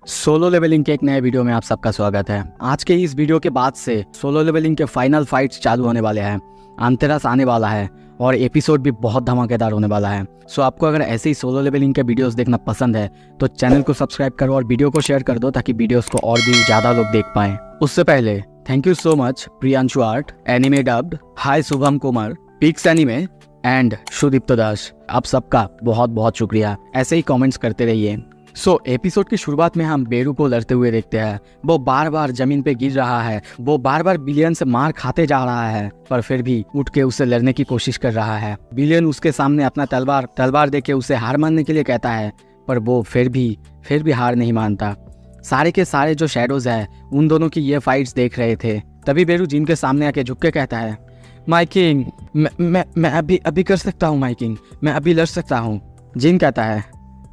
Solo levelling के एक नए वीडियो में आप सबका स्वागत है। आज के इस वीडियो के बाद से सोलो लेवलिंग के फाइनल फाइट्स चालू होने वाले हैं, अंतरस आने वाला है और एपिसोड भी बहुत धमाकेदार होने वाला है। सो आपको अगर ऐसे ही सोलो लेवलिंग के वीडियोस देखना पसंद है तो चैनल को सब्सक्राइब करो और वीडियो को शेयर कर दो ताकि वीडियोस को और भी ज्यादा लोग देख पाएं। उससे पहले thank you so much Priyanshu art, anime dubbed, hi Shubham Kumar, pics anime and Sudipta Das. आप सबका बहुत बहुत शुक्रिया, ऐसे ही कमेंट्स करते रहिए। एपिसोड की शुरुआत में हम बेरू को लड़ते हुए देखते हैं। वो बार बार जमीन पे गिर रहा है, वो बार बार बिलियन से मार खाते जा रहा है, पर फिर भी उठ के उसे लड़ने की कोशिश कर रहा है। बिलियन उसके सामने अपना तलवार देके उसे हार मानने के लिए कहता है, पर वो फिर भी हार नहीं मानता। सारे के सारे जो शैडोज है उन दोनों की ये फाइट्स देख रहे थे। तभी बेरू जिन के सामने आके झुक के कहता है, माय किंग, मैं अभी कर सकता हूँ माय किंग, मैं अभी लड़ सकता हूँ। जिन कहता है,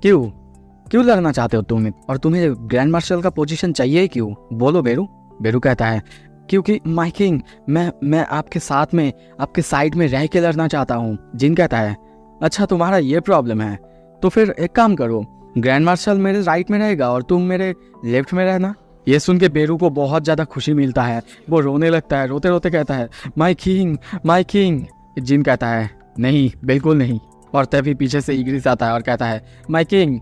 क्यों लड़ना चाहते हो तुम, और तुम्हें ग्रैंड मार्शल का पोजीशन चाहिए क्यों, बोलो बेरू। बेरू कहता है, क्योंकि माय किंग, मैं आपके साथ में, आपके साइड में रह के लड़ना चाहता हूँ। जिन कहता है, अच्छा तुम्हारा ये प्रॉब्लम है, तो फिर एक काम करो, ग्रैंड मार्शल मेरे राइट में रहेगा और तुम मेरे लेफ्ट में रहना। ये सुन के बेरू को बहुत ज़्यादा खुशी मिलता है, वो रोने लगता है, रोते रोते कहता है, माय किंग। जिन कहता है, नहीं बिल्कुल नहीं। और तभी पीछे से इग्रिस आता है और कहता है, माय किंग,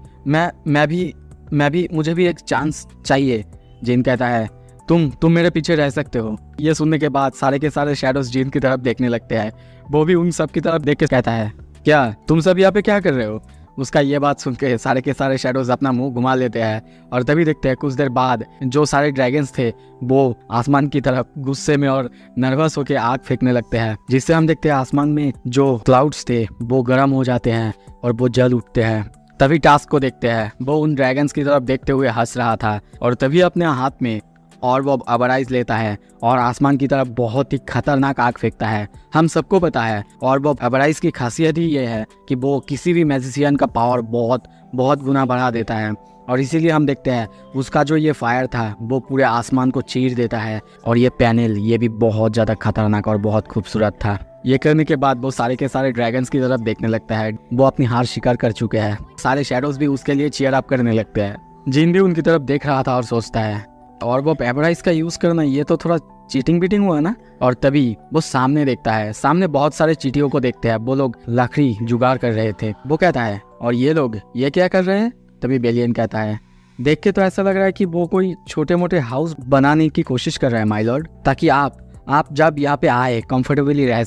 मुझे भी एक चांस चाहिए। जिन कहता है, तुम मेरे पीछे रह सकते हो। ये सुनने के बाद सारे के सारे शैडोज जिन की तरफ देखने लगते हैं। वो भी उन सब की तरफ देख के कहता है, क्या तुम सब यहाँ पे क्या कर रहे हो। उसका ये बात सुन के सारे के सारे शैडोज अपना मुंह घुमा लेते हैं और तभी देखते हैं कुछ देर बाद जो सारे ड्रैगन्स थे वो आसमान की तरफ गुस्से में और नर्वस होकर आग फेंकने लगते हैं, जिससे हम देखते हैं आसमान में जो क्लाउड्स थे वो गर्म हो जाते हैं और वो जल उठते हैं। तभी टास्क को देखते हैं, वो उन ड्रैगन्स की तरफ देखते हुए हंस रहा था और तभी अपने हाथ में और वो अबराइज लेता है और आसमान की तरफ बहुत ही खतरनाक आग फेंकता है। हम सबको पता है और वो अबराइज की खासियत ही ये है कि वो किसी भी मैजिशियन का पावर बहुत गुना बढ़ा देता है और इसीलिए हम देखते हैं उसका जो ये फायर था वो पूरे आसमान को चीर देता है। और ये पैनल ये भी बहुत ज़्यादा खतरनाक और बहुत खूबसूरत था। ये करने के बाद वो सारे के सारे ड्रैगन्स की तरफ देखने लगता है। वो अपनी हार शिकार कर चुके हैं, सारे शैडोज भी उसके लिए चीयर अप करने लगते हैं। जिन भी उनकी तरफ देख रहा था और सोचता है, और वो एबराइज का यूज करना ये तो थोड़ा चीटिंग बीटिंग हुआ ना। और तभी वो सामने देखता है, सामने बहुत सारे चीटियों को देखते हैं। वो लोग लकड़ी जुगाड़ कर रहे थे। वो कहता है, और ये लोग ये क्या कर रहे हैं। तभी बेलियन कहता है, देख के तो ऐसा लग रहा है कि वो कोई छोटे मोटे हाउस बनाने की कोशिश कर रहे हैं माय लॉर्ड, ताकि आप जब यहाँ पे आए कंफर्टेबली रह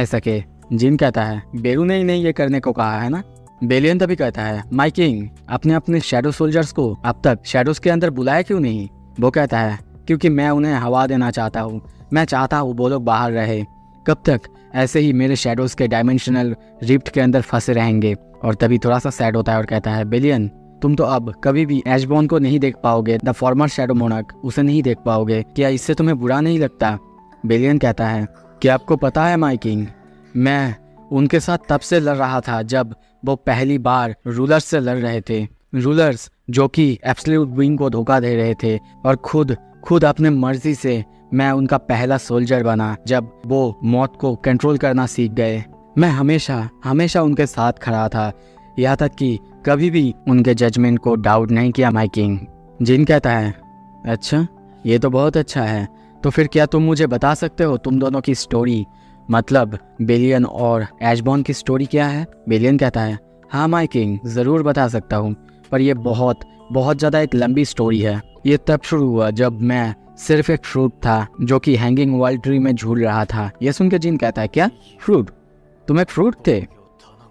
सके। जिन कहता है, बेरू ने ही नहीं ये करने को कहा है ना। बेलियन तभी कहता है, माय किंग, आपने अपने शैडो सोल्जर्स को अब तक शैडोज के अंदर बुलाया क्यों नहीं। वो कहता है, क्योंकि मैं उन्हें हवा देना चाहता हूँ, मैं चाहता हूँ वो लोग बाहर रहे। कब तक ऐसे ही मेरे शैडोज के डायमेंशनल रिफ्ट के अंदर फंसे रहेंगे। और तभी थोड़ा सा सैड होता है और कहता है, बेलियन, तुम तो अब कभी भी एशबॉर्न को नहीं देख पाओगे, द फॉर्मर शैडो मोनार्क, उसे नहीं देख पाओगे। क्या इससे तुम्हें बुरा नहीं लगता। बेलियन कहता है, क्या आपको पता है माय किंग, मैं उनके साथ तब से लड़ रहा था जब वो पहली बार रूलर्स से लड़ रहे थे। रूलर्स जो कि एब्सोल्यूट विंग को धोखा दे रहे थे और खुद अपने मर्जी से मैं उनका पहला सोल्जर बना जब वो मौत को कंट्रोल करना सीख गए। मैं हमेशा उनके साथ खड़ा था, यहाँ तक कि कभी भी उनके जजमेंट को डाउट नहीं किया माय किंग। जिन कहता है, अच्छा ये तो बहुत अच्छा है, तो फिर क्या तुम मुझे बता सकते हो तुम दोनों की स्टोरी, मतलब बेलियन और एशबॉर्न की स्टोरी क्या है। बेलियन कहता है, हाँ माय किंग, ज़रूर बता सकता हूँ, पर ये बहुत ज़्यादा एक लंबी स्टोरी है। ये तब शुरू हुआ जब मैं सिर्फ एक फ्रूट था जो कि हैंगिंग वर्ल्ड ट्री में झूल रहा था। ये सुन के जिन कहता है, क्या फ्रूट, तुम एक फ्रूट थे।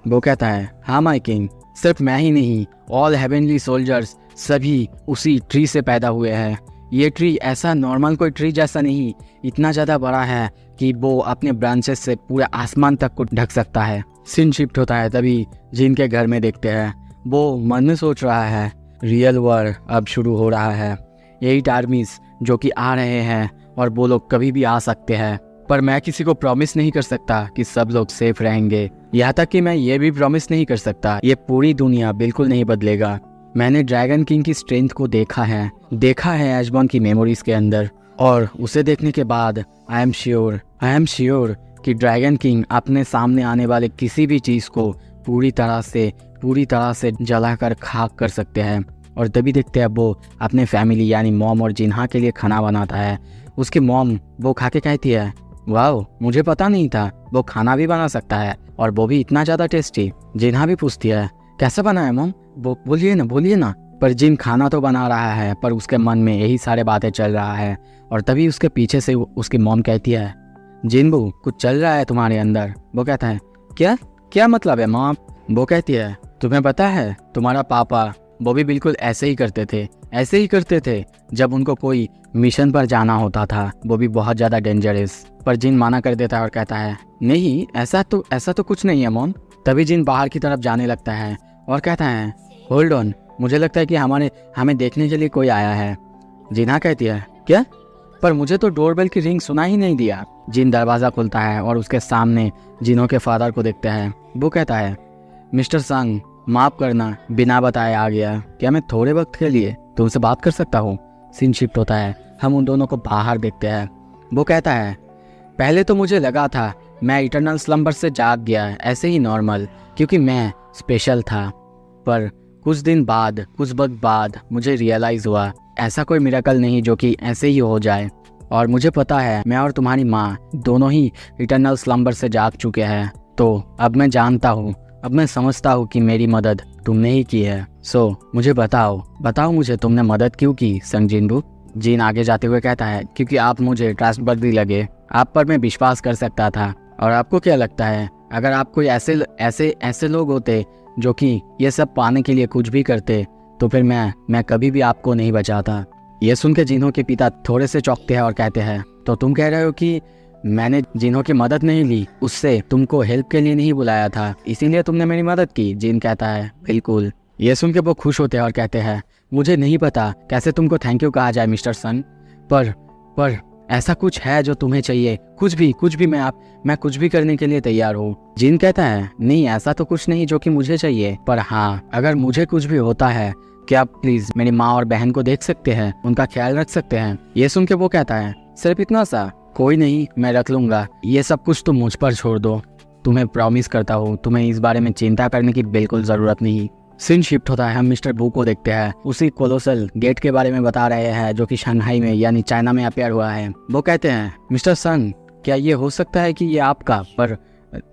वो कहता है, हाँ माय किंग, सिर्फ मैं ही नहीं, ऑल हेवनली सोल्जर्स सभी उसी ट्री से पैदा हुए हैं। ये ट्री ऐसा नॉर्मल कोई ट्री जैसा नहीं, इतना ज़्यादा बड़ा है कि वो अपने ब्रांचेस से पूरे आसमान तक को ढक सकता है। सीन शिफ्ट होता है, तभी जिन के घर में देखते हैं। वो मन में सोच रहा है, रियल वॉर अब शुरू हो रहा है, 8 आर्मीज जो कि आ रहे हैं और वो लोग कभी भी आ सकते हैं, पर मैं किसी को प्रॉमिस नहीं कर सकता कि सब लोग सेफ रहेंगे। यहाँ तक कि मैं ये भी प्रॉमिस नहीं कर सकता ये पूरी दुनिया बिल्कुल नहीं बदलेगा। मैंने ड्रैगन किंग की स्ट्रेंथ को देखा है एशबॉर्न की मेमोरीज के अंदर, और उसे देखने के बाद आई एम श्योर कि ड्रैगन किंग अपने सामने आने वाले किसी भी चीज़ को पूरी तरह से जलाकर खाक कर सकते हैं। और तभी देखते हैं वो अपने फैमिली यानी मॉम और जिन्हा के लिए खाना बनाता है। उसकी मॉम वो खा के कहती है, वाह मुझे पता नहीं था वो खाना भी बना सकता है और वो भी इतना ज़्यादा टेस्टी। जिन्हा भी पूछती है, कैसे बना है मॉम, वो बोलिए ना। पर जिन खाना तो बना रहा है पर उसके मन में यही सारे बातें चल रहा है। और तभी उसके पीछे से उसकी मॉम कहती है, जिनबू कुछ चल रहा है तुम्हारे अंदर। वो कहता है, क्या मतलब है मॉम। वो कहती है, तुम्हें पता है तुम्हारा पापा वो भी बिल्कुल ऐसे ही करते थे जब उनको कोई मिशन पर जाना होता था, वो भी बहुत ज़्यादा डेंजरस। पर जिन माना कर देता है और कहता है, नहीं ऐसा तो कुछ नहीं है मॉम। तभी जिन बाहर की तरफ जाने लगता है और कहता है, होल्ड ऑन, मुझे लगता है कि हमें देखने के लिए कोई आया है। जिन्हा कहती है, क्या, पर मुझे तो डोरबेल की रिंग सुना ही नहीं दिया। जिन दरवाज़ा खुलता है और उसके सामने जिनों के फादर को देखता है। वो कहता है, मिस्टर संग माफ़ करना, बिना बताए आ गया, क्या मैं थोड़े वक्त के लिए तुमसे बात कर सकता हूँ। सीन शिफ्ट होता है, हम उन दोनों को बाहर देखते हैं। वो कहता है, पहले तो मुझे लगा था मैं इटरनल स्लम्बर से जाग गया, ऐसे ही नॉर्मल, क्योंकि मैं स्पेशल था। पर कुछ वक्त बाद मुझे रियलाइज़ हुआ ऐसा कोई मिरेकल नहीं जो कि ऐसे ही हो जाए। और मुझे पता है मैं और तुम्हारी माँ दोनों ही इटरनल स्लम्बर से जाग चुके हैं। तो अब मैं जानता हूँ, अब मैं समझता हूँ कि मेरी मदद तुमने ही की है। सो मुझे बताओ मुझे तुमने मदद क्यों की संग जिनबू। जीन आगे जाते हुए कहता है, क्योंकि आप मुझे ट्रस्टवर्दी लगे, आप पर मैं विश्वास कर सकता था। और आपको क्या लगता है अगर आप कोई ऐसे लोग होते जो कि ये सब पाने के लिए कुछ भी करते तो फिर मैं कभी भी आपको नहीं बचाता। ये सुन के जिन्हों के पिता थोड़े से चौंकते हैं और कहते हैं, तो तुम कह रहे हो कि मैंने जिन्हों की मदद नहीं ली, उससे तुमको हेल्प के लिए नहीं बुलाया था, इसीलिए तुमने मेरी मदद की। जिन कहता है, बिल्कुल। ये सुन के वो खुश होते हैं और कहते हैं, मुझे नहीं पता कैसे तुमको थैंक यू कहा जाए मिस्टर सन, पर ऐसा कुछ है जो तुम्हें चाहिए, कुछ भी मैं कुछ भी करने के लिए तैयार हूँ। जिन कहता है, नहीं ऐसा तो कुछ नहीं जो कि मुझे चाहिए, पर हाँ अगर मुझे कुछ भी होता है क्या आप प्लीज मेरी माँ और बहन को देख सकते हैं, उनका ख्याल रख सकते हैं। ये सुन के वो कहता है, सिर्फ इतना सा, कोई नहीं मैं रख लूंगा, ये सब कुछ तुम मुझ पर छोड़ दो, तुम्हें प्रॉमिस करता हूँ, तुम्हें इस बारे में चिंता करने की बिल्कुल जरूरत नहीं। सीन शिफ्ट होता है, हम मिस्टर बू को देखते हैं, उसी कोलोसल गेट के बारे में बता रहे हैं जो कि शंघाई में यानी चाइना में अपेयर हुआ है। वो कहते हैं, मिस्टर सन क्या ये हो सकता है कि ये आपका, पर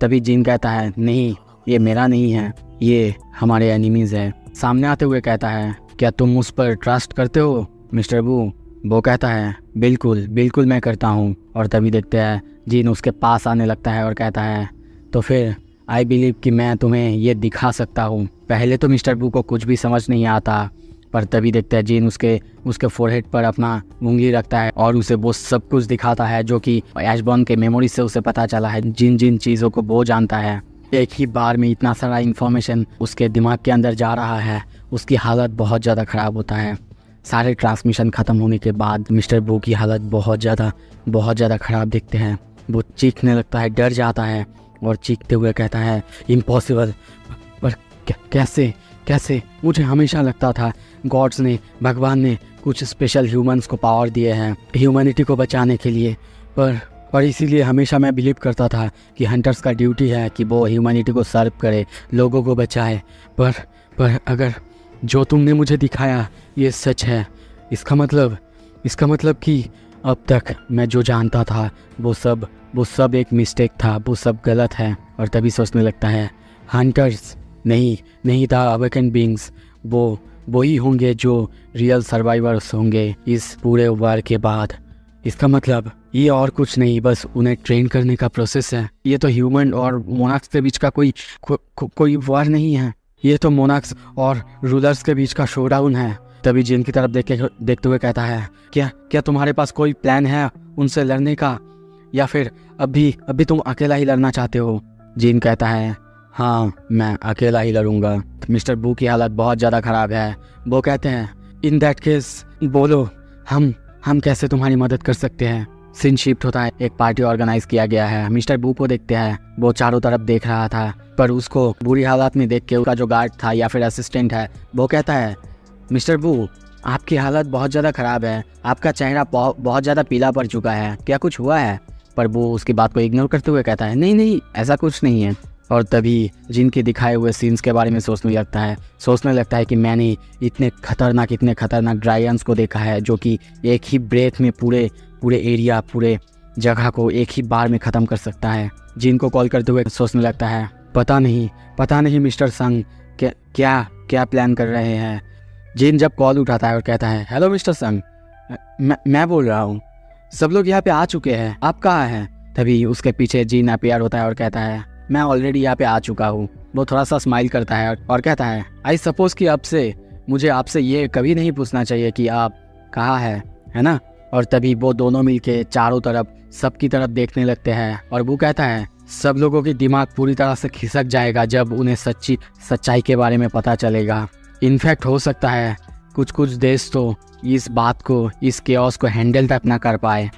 तभी जिन कहता है, नहीं ये मेरा नहीं है, ये हमारे एनिमीज है। सामने आते हुए कहता है, क्या तुम उस पर ट्रस्ट करते हो मिस्टर बू। वो कहता है, बिल्कुल मैं करता हूँ। और तभी देखते हैं जिन उसके पास आने लगता है और कहता है, तो फिर आई बिलीव कि मैं तुम्हें ये दिखा सकता हूँ। पहले तो मिस्टर बू को कुछ भी समझ नहीं आता, पर तभी देखते हैं जिन उसके फोरहेड पर अपना उंगली रखता है और उसे वो सब कुछ दिखाता है जो कि ऐशबॉर्न के मेमोरी से उसे पता चला है। जिन चीज़ों को वो जानता है, एक ही बार में इतना सारा इन्फॉर्मेशन उसके दिमाग के अंदर जा रहा है, उसकी हालत बहुत ज़्यादा ख़राब होता है। सारे ट्रांसमिशन ख़त्म होने के बाद मिस्टर बू की हालत बहुत ज़्यादा ख़राब दिखते हैं। वो चीखने लगता है, डर जाता है और चीखते हुए कहता है, इम्पॉसिबल, पर कैसे मुझे हमेशा लगता था गॉड्स ने, भगवान ने कुछ स्पेशल ह्यूमंस को पावर दिए हैं ह्यूमैनिटी को बचाने के लिए, पर इसीलिए हमेशा मैं बिलीव करता था कि हंटर्स का ड्यूटी है कि वो ह्यूमैनिटी को सर्व करे, लोगों को बचाए। पर अगर जो तुमने मुझे दिखाया ये सच है, इसका मतलब कि अब तक मैं जो जानता था वो सब एक मिस्टेक था, वो सब गलत है। और तभी सोचने लगता है, हंटर्स नहीं था, अवेकन बीइंग्स वो ही होंगे जो रियल सर्वाइवर्स होंगे इस पूरे वार के बाद। इसका मतलब ये और कुछ नहीं, बस उन्हें ट्रेन करने का प्रोसेस है। ये तो ह्यूमन और मोनाक्स के बीच का कोई वार नहीं है, ये तो मोनाक्स और रूलर्स के बीच का शोडाउन है। तभी जिन की तरफ देखते हुए कहता है, क्या तुम्हारे पास कोई प्लान है उनसे लड़ने का, या फिर अभी तुम अकेला ही लड़ना चाहते हो। जिन कहता है, हाँ मैं अकेला ही लड़ूंगा। मिस्टर बू की हालत बहुत ज़्यादा ख़राब है। वो कहते हैं, इन दैट केस बोलो हम कैसे तुम्हारी मदद कर सकते हैं। सीन शिफ्ट होता है, एक पार्टी ऑर्गेनाइज किया गया है। मिस्टर बू को देखते हैं, वो चारों तरफ देख रहा था, पर उसको बुरी हालत में देख के उसका जो गार्ड था या फिर असिस्टेंट है वो कहता है, मिस्टर बू आपकी हालत बहुत ज़्यादा ख़राब है, आपका चेहरा बहुत ज़्यादा पीला पड़ चुका है, क्या कुछ हुआ है। पर वो उसकी बात को इग्नोर करते हुए कहता है, नहीं ऐसा कुछ नहीं है, और तभी जिनके दिखाए हुए सीन्स के बारे में सोचने लगता है कि मैंने इतने खतरनाक ड्रैगन्स को देखा है जो कि एक ही ब्रेथ में पूरे एरिया, पूरे जगह को एक ही बार में ख़त्म कर सकता है। जिन को कॉल करते हुए सोचने लगता है, पता नहीं मिस्टर संग क्या प्लान कर रहे हैं। जिन जब कॉल उठाता है और कहता है, हेलो मिस्टर संग, मैं बोल रहा हूँ, सब लोग यहाँ पे आ चुके हैं, आप कहाँ हैं? तभी उसके पीछे जिन अपीयर होता है और कहता है, मैं ऑलरेडी यहाँ पे आ चुका हूँ। वो थोड़ा सा स्माइल करता है और कहता है, आई सपोज कि मुझे आपसे ये कभी नहीं पूछना चाहिए कि आप कहाँ हैं, है ना? और तभी वो दोनों मिलके चारों तरफ सबकी तरफ देखने लगते हैं और वो कहता है, सब लोगों की दिमाग पूरी तरह से खिसक जाएगा जब उन्हें सच्चाई के बारे में पता चलेगा। इनफैक्ट हो सकता है कुछ देश तो इस बात को, इस केओस को हैंडल तक ना कर पाए।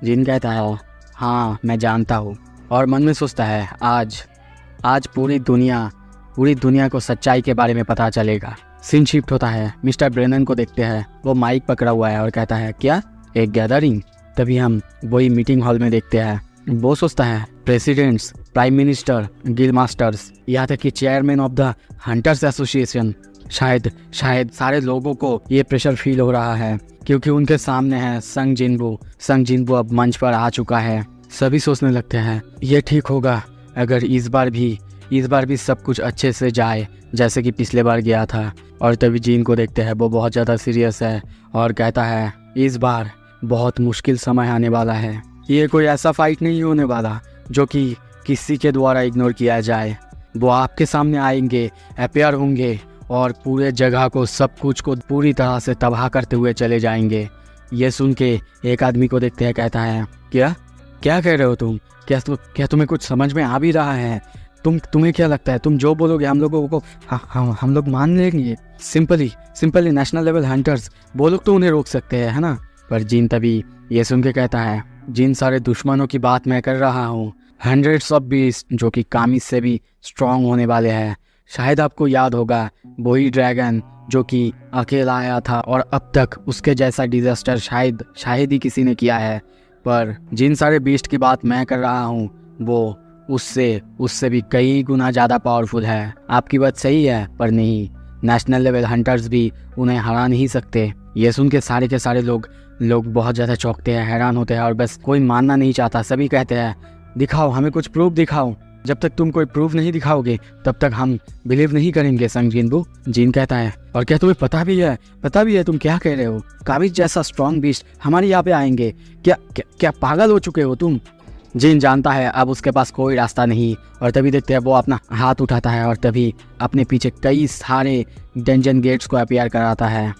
जिन कहता है, हाँ मैं जानता हूँ, और मन में सोचता है, आज पूरी दुनिया को सच्चाई के बारे में पता चलेगा। सीन शिफ्ट होता है, मिस्टर ब्रेनन को देखते हैं, वो माइक पकड़ा हुआ है और कहता है, क्या एक गैदरिंग? तभी हम वही मीटिंग हॉल में देखते हैं। वो सोचता है, presidents, prime minister, guild masters, यहाँ तक कि chairman of the hunters association, शायद सारे लोगों को ये प्रेशर फील हो रहा है क्योंकि उनके सामने है संग जिनबू अब मंच पर आ चुका है। सभी सोचने लगते हैं, ये ठीक होगा अगर इस बार भी सब कुछ अच्छे से जाए जैसे कि पिछले बार गया था। और तभी जिन को देखते हैं, वो बहुत ज़्यादा सीरियस है और कहता है, इस बार बहुत मुश्किल समय आने वाला है। ये कोई ऐसा फाइट नहीं होने वाला जो कि किसी के द्वारा इग्नोर किया जाए। वो आपके सामने आएंगे, अपीयर होंगे और पूरे जगह को, सब कुछ को पूरी तरह से तबाह करते हुए चले जाएंगे। ये सुन के एक आदमी को देखते हैं, कहता है, क्या कह रहे हो तुम? क्या तुम्हें कुछ समझ में आ भी रहा है? तुम्हें क्या लगता है तुम जो बोलोगे हम लोगों को हम लोग मान लेंगे? सिंपली नेशनल लेवल हंटर्स, वो लोग तो उन्हें रोक सकते हैं, है ना? पर जिन तभी ये सुन के कहता है, जिन सारे दुश्मनों की बात मैं कर रहा हूँ, हंड्रेड्स ऑफ बीस्ट जो कि कामिस से भी स्ट्रॉन्ग होने वाले हैं। शायद आपको याद होगा वही ड्रैगन जो कि अकेला आया था और अब तक उसके जैसा डिजास्टर शायद ही किसी ने किया है। पर जिन सारे बीस्ट की बात मैं कर रहा हूँ वो उससे भी कई गुना ज़्यादा पावरफुल है। आपकी बात सही है, पर नहीं, नेशनल लेवल हंटर्स भी उन्हें हरा नहीं सकते। ये सुन के सारे लोग बहुत ज़्यादा चौंकते हैं, हैरान होते हैं और बस कोई मानना नहीं चाहता। सभी कहते हैं, दिखाओ, हमें कुछ प्रूफ दिखाओ। जब तक तुम कोई प्रूफ नहीं दिखाओगे तब तक हम बिलीव नहीं करेंगे संग जिनबू। जिन कहता है, और क्या तुम्हें पता भी है तुम क्या कह रहे हो? काबिज जैसा स्ट्रॉन्ग बीस्ट हमारे यहाँ पे आएंगे? क्या पागल हो चुके हो तुम? जिन जानता है अब उसके पास कोई रास्ता नहीं और तभी देखते हैं वो अपना हाथ उठाता है और तभी अपने पीछे कई सारे डंजन गेट्स को अपीयर कराता है।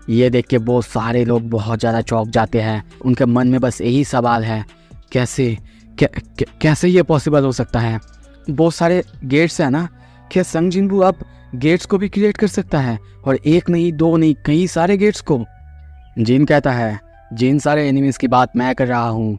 ये देख के वो सारे लोग बहुत ज़्यादा चौंक जाते हैं। उनके मन में बस यही सवाल है, कैसे ये पॉसिबल हो सकता है? बहुत सारे गेट्स है ना, क्या संग जिनबू अब गेट्स को भी क्रिएट कर सकता है? और एक नहीं, दो नहीं, कई सारे गेट्स को। जिन कहता है, जिन सारे एनिमीज की बात मैं कर रहा हूँ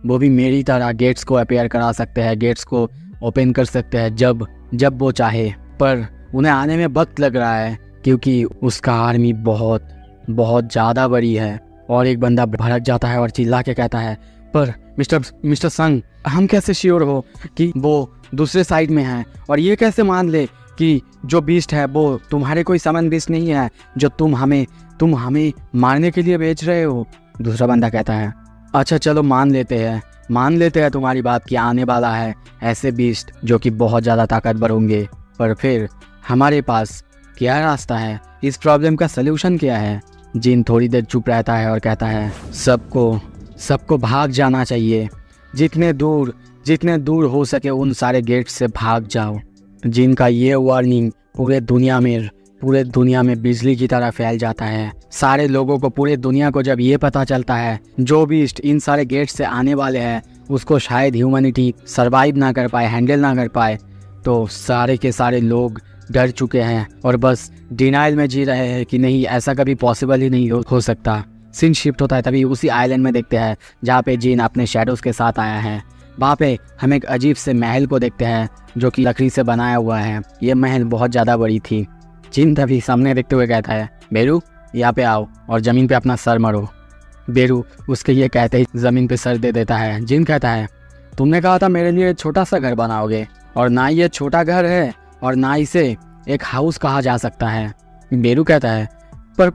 वो भी मेरी तरह गेट्स को अपीयर करा सकते हैं, गेट्स को ओपन कर सकते हैं जब वो चाहे। पर उन्हें आने में वक्त लग रहा है क्योंकि उसका आर्मी बहुत ज़्यादा बड़ी है। और एक बंदा भड़क जाता है और चिल्ला के कहता है, पर मिस्टर संग, हम कैसे श्योर हो कि वो दूसरे साइड में है? और ये कैसे मान ले कि जो बीस्ट है वो तुम्हारे कोई समन बीस्ट नहीं है जो तुम हमें मारने के लिए बेच रहे हो? दूसरा बंदा कहता है, अच्छा चलो मान लेते हैं तुम्हारी बात कि आने वाला है ऐसे बीस्ट जो कि बहुत ज़्यादा ताकतवर होंगे, पर फिर हमारे पास क्या रास्ता है? इस प्रॉब्लम का सलूशन क्या है? जिन थोड़ी देर चुप रहता है और कहता है, सबको भाग जाना चाहिए। जितने दूर हो सके उन सारे गेट से भाग जाओ। जिनका ये वार्निंग पूरे दुनिया में बिजली की तरह फैल जाता है। सारे लोगों को, पूरे दुनिया को जब ये पता चलता है जो बीस्ट इन सारे गेट से आने वाले हैं उसको शायद ह्यूमैनिटी सरवाइव ना कर पाए, हैंडल ना कर पाए, तो सारे के सारे लोग डर चुके हैं और बस डिनाइल में जी रहे हैं कि नहीं, ऐसा कभी पॉसिबल ही नहीं हो सकता। सीन शिफ्ट होता है, तभी उसी आइलैंड में देखते हैं जहाँ पे जिन अपने शैडोज़ के साथ आया है। वहाँ पे हम एक अजीब से महल को देखते हैं जो कि लकड़ी से बनाया हुआ है। ये महल बहुत ज़्यादा बड़ी थी। जिन तभी सामने देखते हुए कहता है, बेरू यहाँ पे आओ और ज़मीन पे अपना सर मरो। बेरू उसके ये कहते ही ज़मीन पे सर दे देता है। जिन कहता है, तुमने कहा था मेरे लिए छोटा सा घर बनाओगे, और ना ये छोटा घर है और ना इसे एक हाउस कहा जा सकता है। बेरू कहता है, पर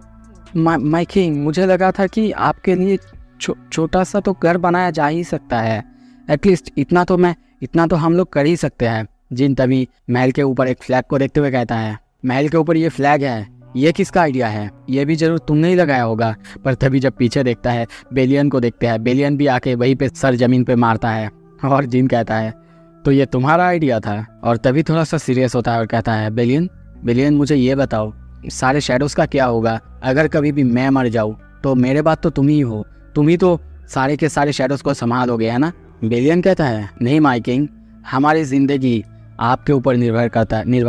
माय किंग, मुझे लगा था कि आपके लिए छोटा सा तो घर बनाया जा ही सकता है। एटलीस्ट इतना तो हम लोग कर ही सकते हैं। जिन तभी महल के ऊपर एक फ्लैग को देखते हुए कहता है, महल के ऊपर ये फ्लैग है, ये किसका आइडिया है? ये भी जरूर तुमने ही लगाया होगा। पर तभी जब पीछे देखता है, बेलियन को देखते हैं, बेलियन भी आके वहीं पे सर जमीन पे मारता है और जिन कहता है, तो ये तुम्हारा आइडिया था? और तभी थोड़ा सा सीरियस होता है और कहता है, बेलियन मुझे ये बताओ, सारे शैडोज का क्या होगा? अगर कभी भी मैं मर जाऊँ तो मेरे बाद तो तुम ही हो, तुम ही तो सारे के सारे शैडोज को संभालोगे, है ना? बेलियन कहता है, नहीं माय किंग, हमारी जिंदगी आपके ऊपर निर्भर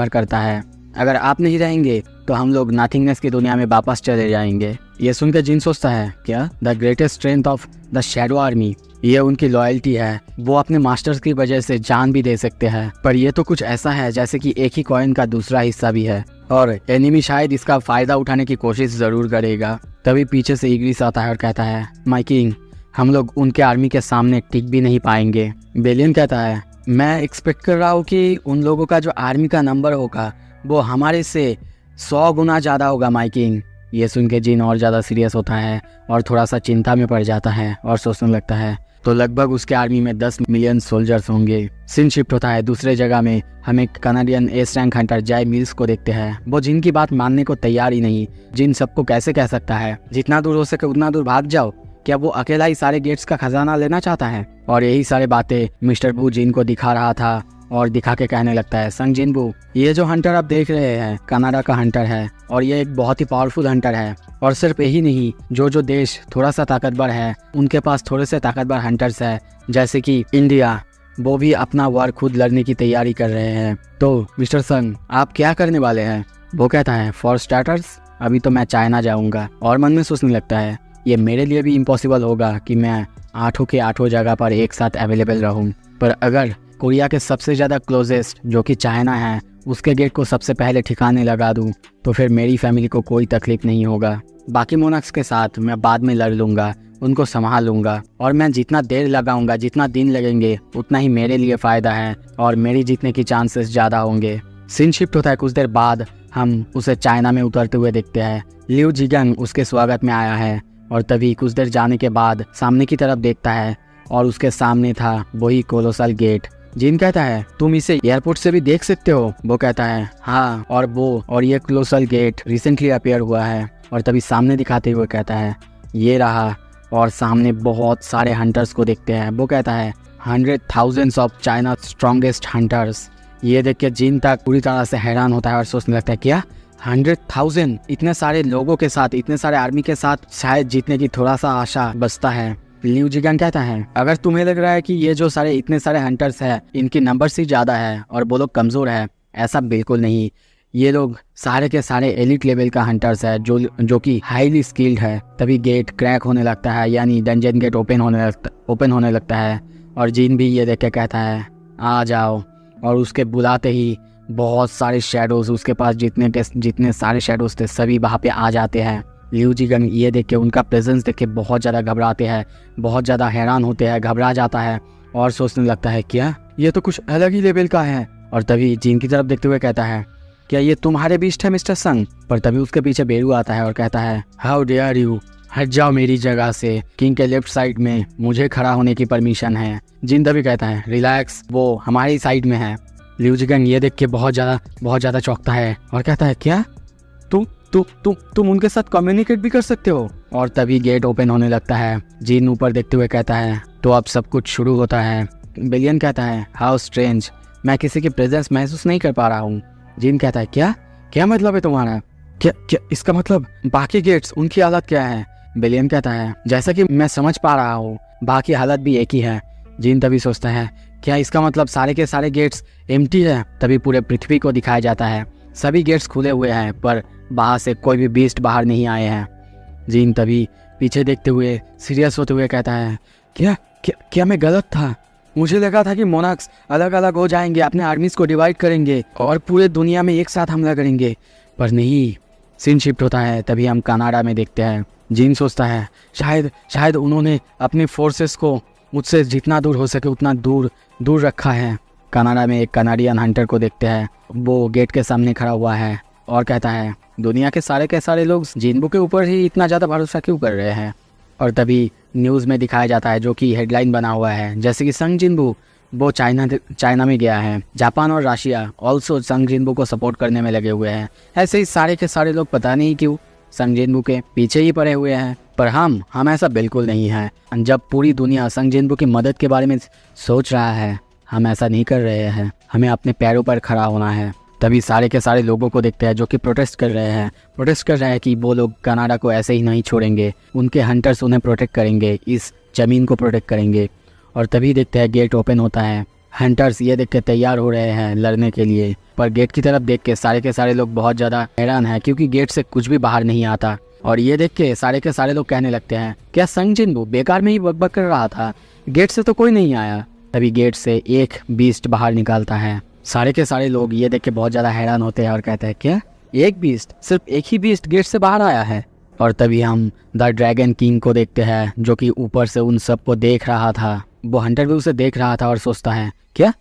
करता है। अगर आप नहीं रहेंगे तो हम लोग नथिंगनेस की दुनिया में वापस चले जाएंगे। ये सुनकर जिन सोचता है, क्या the greatest strength of the shadow army, ये उनकी लॉयल्टी है। वो अपने मास्टर्स की वजह से जान भी दे सकते हैं, पर ये तो कुछ ऐसा है जैसे कि एक ही कॉइन का दूसरा हिस्सा भी है और एनिमी शायद इसका फायदा उठाने की कोशिश जरूर करेगा। तभी पीछे से इग्रिस आता है और कहता है, माय किंग, हम लोग उनके आर्मी के सामने टिक भी नहीं पाएंगे। बेलियन कहता है, मैं एक्सपेक्ट कर रहा हूँ कि उन लोगों का जो आर्मी का नंबर होगा वो हमारे से 100 गुना ज़्यादा होगा माय किंग। ये सुन के जिन और ज़्यादा सीरियस होता है और थोड़ा सा चिंता में पड़ जाता है और सोचने लगता है, तो लगभग उसके आर्मी में 10 मिलियन सोल्जर्स होंगे। सीन शिफ्ट होता है दूसरे जगह में। हम एक कनाडियन एस रैंक हंटर जाय मिल्स को देखते हैं। वो जिन की बात मानने को तैयार ही नहीं। जिन सबको कैसे कह सकता है जितना दूर हो सके उतना दूर भाग जाओ? क्या वो अकेला ही सारे गेट्स का खजाना लेना चाहता है? और यही सारे बातें मिस्टर बू जिन को दिखा रहा था और दिखा के कहने लगता है, संग जिनबू, ये जो हंटर आप देख रहे हैं कनाडा का हंटर है और ये एक बहुत ही पावरफुल हंटर है। और सिर्फ यही नहीं, जो देश थोड़ा सा ताकतवर है उनके पास थोड़े से ताकतवर हंटर्स है, जैसे कि इंडिया, वो भी अपना वार खुद लड़ने की तैयारी कर रहे हैं। तो मिस्टर संग, आप क्या करने वाले हैं? वो कहता है, फॉर स्टार्टर्स अभी तो मैं चाइना जाऊंगा। और मन में सोचने लगता है, ये मेरे लिए भी इम्पॉसिबल होगा कि मैं 8 के 8 जगह पर एक साथ अवेलेबल रहूं। पर अगर कोरिया के सबसे ज़्यादा क्लोजेस्ट जो कि चाइना है उसके गेट को सबसे पहले ठिकाने लगा दूं तो फिर मेरी फैमिली को कोई तकलीफ नहीं होगा। बाकी मोनाक्स के साथ मैं बाद में लड़ लूँगा, उनको संभाल लूँगा और मैं जितना देर लगाऊंगा, जितना दिन लगेंगे उतना ही मेरे लिए फ़ायदा है और मेरी जीतने की चांसेस ज़्यादा होंगे। सीन शिफ्ट होता है कुछ देर बाद। हम उसे चाइना में उतरते हुए देखते हैं। लिऊ जिगन उसके स्वागत में आया है और तभी कुछ देर जाने के बाद सामने की तरफ देखता है और उसके सामने था वही कोलोसल गेट। जिन कहता है, तुम इसे एयरपोर्ट से भी देख सकते हो? वो कहता है, हाँ, और ये कोलोसल गेट रिसेंटली अपीयर हुआ है। और तभी सामने दिखाते हुए कहता है, ये रहा। और सामने बहुत सारे हंटर्स को देखते हैं। वो कहता है, 100,000 ऑफ चाइना स्ट्रॉन्गेस्ट हंटर्स। ये देख के जिन तक पूरी तरह से हैरान होता है और सोचने लगता है, क्या 100,000 इतने सारे लोगों के साथ, इतने सारे आर्मी के साथ शायद जीतने की थोड़ा सा आशा बचता है। लिऊ जिगन कहता है, अगर तुम्हें लग रहा है कि ये जो इतने सारे हंटर्स हैं इनकी नंबर्स ही ज़्यादा है और वो लोग कमज़ोर है, ऐसा बिल्कुल नहीं। ये लोग सारे के सारे एलिट लेवल का हंटर्स है जो कि हाईली स्किल्ड है। तभी गेट क्रैक होने लगता है, यानी डंजन गेट ओपन होने लगता है। और जिन भी ये देख के कहता है, आ जाओ। और उसके बुलाते ही बहुत सारे शैडोज, उसके पास जितने सारे शैडोज थे सभी वहाँ पे आ जाते हैं। लिऊ जिगन ये देख के, उनका प्रेजेंस देख के बहुत ज़्यादा घबराते हैं, बहुत ज़्यादा हैरान होते हैं, घबरा जाता है और सोचने लगता है, क्या ये तो कुछ अलग ही लेवल का है। और तभी जिन की तरफ देखते हुए कहता है, क्या ये तुम्हारे बीच है मिस्टर संग? पर तभी उसके पीछे बेरू आता है और कहता है, हाउ डेयर यू, हट जाओ मेरी जगह से। किंग के लेफ्ट साइड में मुझे खड़ा होने की परमिशन है। जिन तभी कहता है, रिलैक्स, वो हमारी साइड में है। लिऊ जिगन ये देख के बहुत ज़्यादा चौंकता है और कहता है, क्या तुम उनके साथ कम्युनिकेट भी कर सकते हो? और तभी गेट ओपन होने लगता है। जिन ऊपर देखते हुए कहता है, तो अब सब कुछ शुरू होता है। बेलियन कहता है, हाउ स्ट्रेंज, मैं किसी की प्रेजेंस महसूस नहीं कर पा रहा हूँ। जिन कहता है, क्या मतलब है तुम्हारा? क्या इसका मतलब बाकी गेट्स, उनकी हालत क्या है? बेलियन कहता है, जैसा कि मैं समझ पा रहा हूँ बाकी हालत भी एक ही है। जिन तभी सोचता है, क्या इसका मतलब सारे के सारे गेट्स एम्प्टी है? तभी पूरे पृथ्वी को दिखाया जाता है, सभी गेट्स खुले हुए हैं पर बाहर से कोई भी बीस्ट बाहर नहीं आए हैं। जिन तभी पीछे देखते हुए सीरियस होते हुए कहता है, क्या मैं गलत था? मुझे लगा था कि मोनाक्स अलग अलग हो जाएंगे, अपने आर्मीज को डिवाइड करेंगे और पूरे दुनिया में एक साथ हमला करेंगे, पर नहीं। सीन शिफ्ट होता है, तभी हम कनाडा में देखते हैं। जिन सोचता है, शायद उन्होंने अपने फोर्सेस को मुझसे जितना दूर हो सके उतना दूर रखा है कनाडा में एक कनाडियन हंटर को देखते हैं। वो गेट के सामने खड़ा हुआ है और कहता है दुनिया के सारे लोग जिनबू के ऊपर ही इतना ज़्यादा भरोसा क्यों कर रहे हैं। और तभी न्यूज़ में दिखाया जाता है, जो कि हेडलाइन बना हुआ है, जैसे कि संग जिनबू वो चाइना में गया है। जापान और रशिया ऑल्सो संग जिनबू को सपोर्ट करने में लगे हुए हैं। ऐसे ही सारे के सारे लोग पता नहीं क्यों संग जिनबू के पीछे ही पड़े हुए हैं। पर हम ऐसा बिल्कुल नहीं है। जब पूरी दुनिया संग जिनबू की मदद के बारे में सोच रहा है, हम ऐसा नहीं कर रहे हैं। हमें अपने पैरों पर खड़ा होना है। तभी सारे के सारे लोगों को देखते हैं जो कि प्रोटेस्ट कर रहे हैं कि वो लोग कनाडा को ऐसे ही नहीं छोड़ेंगे, उनके हंटर्स उन्हें प्रोटेक्ट करेंगे, इस ज़मीन को प्रोटेक्ट करेंगे। और तभी देखते हैं गेट ओपन होता है। हंटर्स ये देख के तैयार हो रहे हैं लड़ने के लिए, पर गेट की तरफ देख के सारे के सारे लोग बहुत ज़्यादा हैरान हैं, क्योंकि गेट से कुछ भी बाहर नहीं आता। और ये देख के सारे लोग कहने लगते हैं, क्या संग जिनबू बेकार में ही बकबक कर रहा था, गेट से तो कोई नहीं आया। तभी गेट से एक बीस्ट बाहर निकालता है। सारे के सारे लोग ये देख के बहुत ज़्यादा हैरान होते हैं और कहते हैं, क्या एक बीस्ट, सिर्फ एक ही बीस्ट गेट से बाहर आया है। और तभी हम द ड्रैगन किंग को देखते हैं, जो कि ऊपर से उन सबको देख रहा था। वो हंटर भी उसे देख रहा था और सोचता है, क्या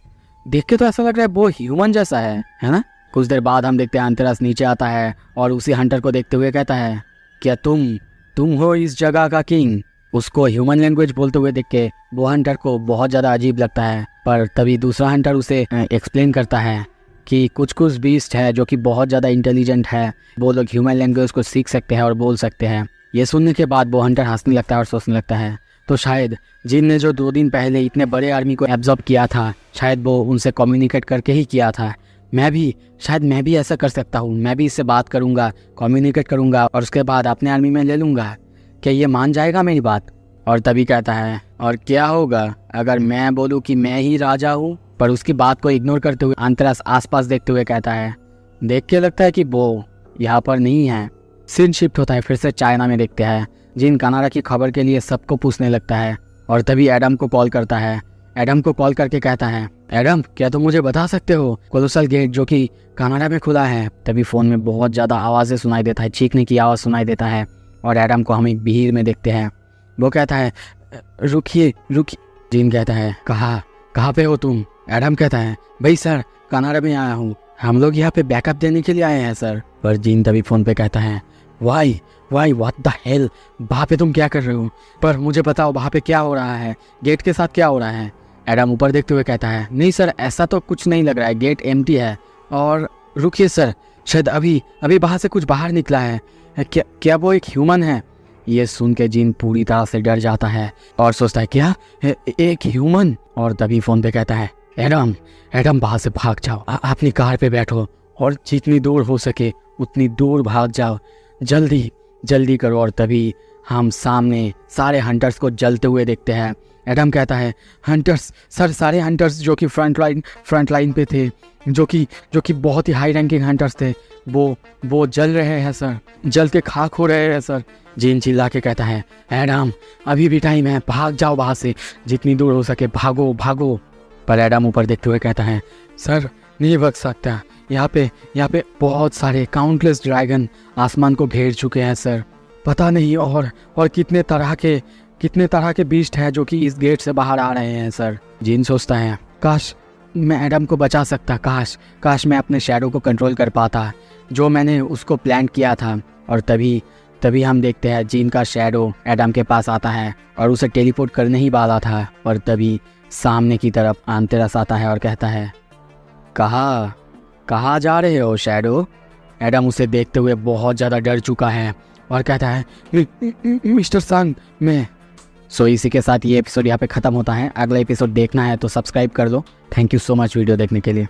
देख के तो ऐसा लग रहा है वो ह्यूमन जैसा है ना। कुछ देर बाद हम देखते हैं अंतरस नीचे आता है और उसी हंटर को देखते हुए कहता है, क्या तुम हो इस जगह का किंग। उसको ह्यूमन लैंग्वेज बोलते हुए देख के वो हंटर को बहुत ज़्यादा अजीब लगता है। पर तभी दूसरा हंटर उसे एक्सप्लेन करता है कि कुछ बीस्ट है जो कि बहुत ज़्यादा इंटेलिजेंट है, वो लोग ह्यूमन लैंग्वेज को सीख सकते हैं और बोल सकते हैं। ये सुनने के बाद वो हंटर हंसने लगता है और सोचने लगता है, तो शायद जिन ने जो 2 दिन पहले इतने बड़े आर्मी को एब्जॉर्ब किया था, शायद वो उनसे कम्युनिकेट करके ही किया था। मैं भी ऐसा कर सकता हूँ। मैं भी इससे बात करूँगा, कम्युनिकेट करूँगा और उसके बाद अपने आर्मी में ले लूँगा। क्या ये मान जाएगा मेरी बात। और तभी कहता है, और क्या होगा अगर मैं बोलूँ कि मैं ही राजा हूँ। पर उसकी बात को इग्नोर करते हुए अंतरस आसपास देखते हुए कहता है, देख के लगता है कि वो यहाँ पर नहीं है। सीन शिफ्ट होता है, फिर से चाइना में देखते हैं। जिन कनाडा की खबर के लिए सबको पूछने लगता है और तभी एडम को कॉल करता है। एडम को कॉल करके कहता है, एडम क्या तुम मुझे बता सकते हो कोलोसल गेट जो कि कनाडा में खुला है। तभी फ़ोन में बहुत ज़्यादा आवाज़ें सुनाई देता है, चीखने की आवाज़ सुनाई देता है और एडम को हम एक भीड़ में देखते हैं। वो कहता है, रुकिए। जीन कहता है, कहाँ पे हो तुम। एडम कहता है, भाई सर कनाडा में आया हूँ, हम लोग यहाँ पे बैकअप देने के लिए आए हैं सर। पर जीन तभी फ़ोन पे कहता है, वाई व्हाट द हेल, वहाँ पे तुम क्या कर रहे हो। पर मुझे बताओ वहाँ पे क्या हो रहा है, गेट के साथ क्या हो रहा है। एडम ऊपर देखते हुए कहता है, नहीं सर ऐसा तो कुछ नहीं लग रहा है, गेट एम्प्टी है। और रुकिए सर, शायद अभी वहाँ से कुछ बाहर निकला है। क्या वो एक ह्यूमन है। ये सुन के जीन पूरी तरह से डर जाता है और सोचता है, क्या एक ह्यूमन। और तभी फ़ोन पे कहता है, एडम वहाँ से भाग जाओ, अपनी कार पे बैठो और जितनी दूर हो सके उतनी दूर भाग जाओ, जल्दी करो। और तभी हम सामने सारे हंटर्स को जलते हुए देखते हैं। एडम कहता है, हंटर्स सर, सारे हंटर्स जो कि फ्रंट लाइन पे थे, जो कि बहुत ही हाई रैंकिंग हंटर्स थे, वो जल रहे हैं सर, जल के खाक हो रहे हैं सर। जीन चिल्ला के कहता है, एडम अभी भी टाइम है, भाग जाओ वहाँ से, जितनी दूर हो सके भागो। पर एडम ऊपर देखते हुए कहता है, सर नहीं भाग सकता, यहाँ पे बहुत सारे काउंटलेस ड्रैगन आसमान को घेर चुके हैं सर। पता नहीं और कितने तरह के बीस्ट हैं जो कि इस गेट से बाहर आ रहे हैं सर। जीन सोचता है, काश मैं एडम को बचा सकता, काश मैं अपने शैडो को कंट्रोल कर पाता, जो मैंने उसको प्लान किया था। और तभी हम देखते हैं जीन का शैडो एडम के पास आता है और उसे टेलीपोर्ट करने ही वाला था। और तभी सामने की तरफ आंतरस आता है और कहता है, कहाँ जा रहे हो शैडो। एडम उसे देखते हुए बहुत ज़्यादा डर चुका है और कहता है, मिस्टर संग मैं। सो इसी के साथ ये एपिसोड यहाँ पे ख़त्म होता है। अगला एपिसोड देखना है तो सब्सक्राइब कर दो। Thank you so much video देखने के लिए।